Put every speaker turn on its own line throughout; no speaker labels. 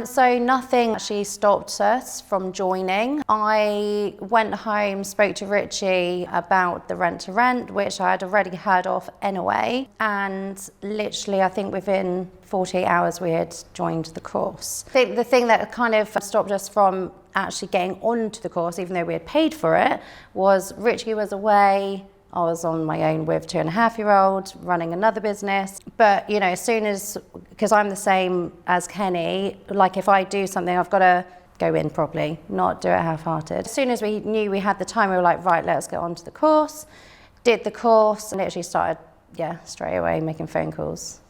So nothing actually stopped us from joining. I went home, spoke to Richie about the rent to rent, which I had already heard of anyway. And literally, I think within 48 hours, we had joined the course. I think the thing that kind of stopped us from actually getting onto the course, even though we had paid for it, was Richie was away. I was on my own with 2.5-year-old, running another business. But, you know, as soon as, because I'm the same as Kenny, like if I do something, I've got to go in properly, not do it half-hearted. As soon as we knew we had the time, we were like, right, let's get on to the course. Did the course and literally started, straight away making phone calls.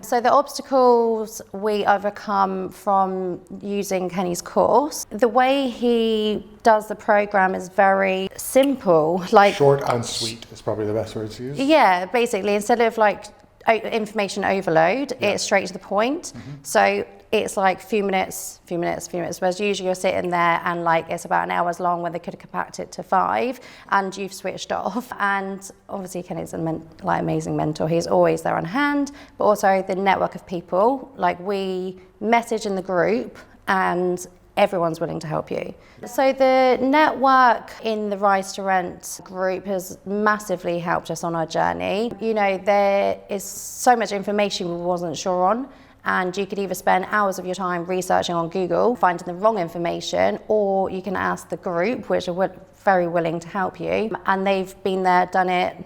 So the obstacles we overcome from using Kenny's course, the way he does the program is very simple. Like
short and sweet is probably the best word to use.
Yeah, basically, instead of like information overload, it's straight to the point. So it's like few minutes, whereas usually you're sitting there and like it's about an hour's long when they could have compact it to 5 and you've switched off. And obviously Kenny's an amazing mentor. He's always there on hand, but also the network of people. Like we message in the group and everyone's willing to help you. So the network in the Rise to Rent group has massively helped us on our journey. You know, there is so much information we wasn't sure on, and you could either spend hours of your time researching on Google, finding the wrong information, or you can ask the group, which are very willing to help you. And they've been there, done it,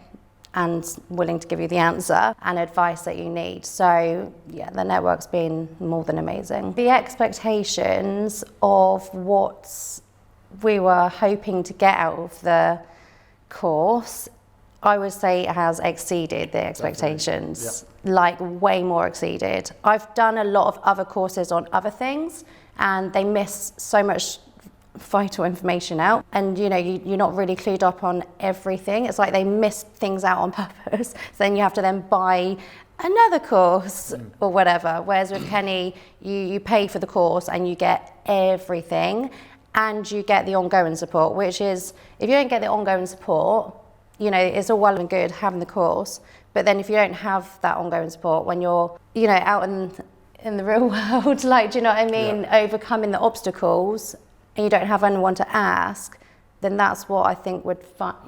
and willing to give you the answer and advice that you need. So yeah, the network's been more than amazing. The expectations of what we were hoping to get out of the course, I would say it has exceeded the expectations, like way more exceeded. I've done a lot of other courses on other things and they miss so much vital information out, and you know you're not really clued up on everything. It's like they miss things out on purpose, so then you have to then buy another course or whatever. Whereas with Kenny, you pay for the course and you get everything, and you get the ongoing support, which is, if you don't get the ongoing support, you know, it's all well and good having the course, but then if you don't have that ongoing support when you're, you know, out in the real world, like, do you know what I mean, overcoming the obstacles, and you don't have anyone to ask, then that's what I think would,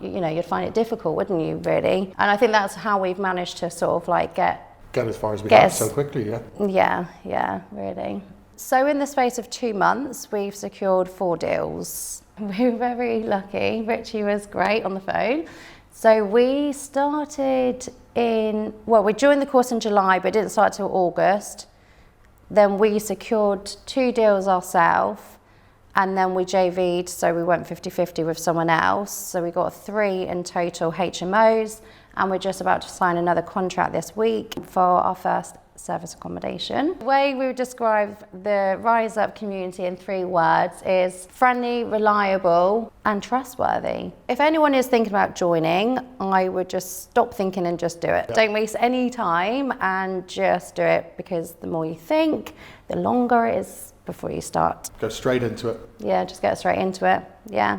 you'd find it difficult, wouldn't you, really? And I think that's how we've managed to sort of like get
as far as we have so quickly,
Yeah, really. So in the space of 2 months, we've secured 4 deals. We were very lucky. Richie was great on the phone. So we started we joined the course in July, but didn't start till August. Then we secured 2 deals ourselves. And then we JV'd, so we went 50-50 with someone else. So we got 3 in total HMOs, and we're just about to sign another contract this week for our first service accommodation. The way we would describe the Rise Up community in 3 words is friendly, reliable, and trustworthy. If anyone is thinking about joining, I would just stop thinking and just do it. Don't waste any time and just do it, because the more you think, the longer it is before you start.
Go straight into it.
Yeah, just get straight into it. Yeah.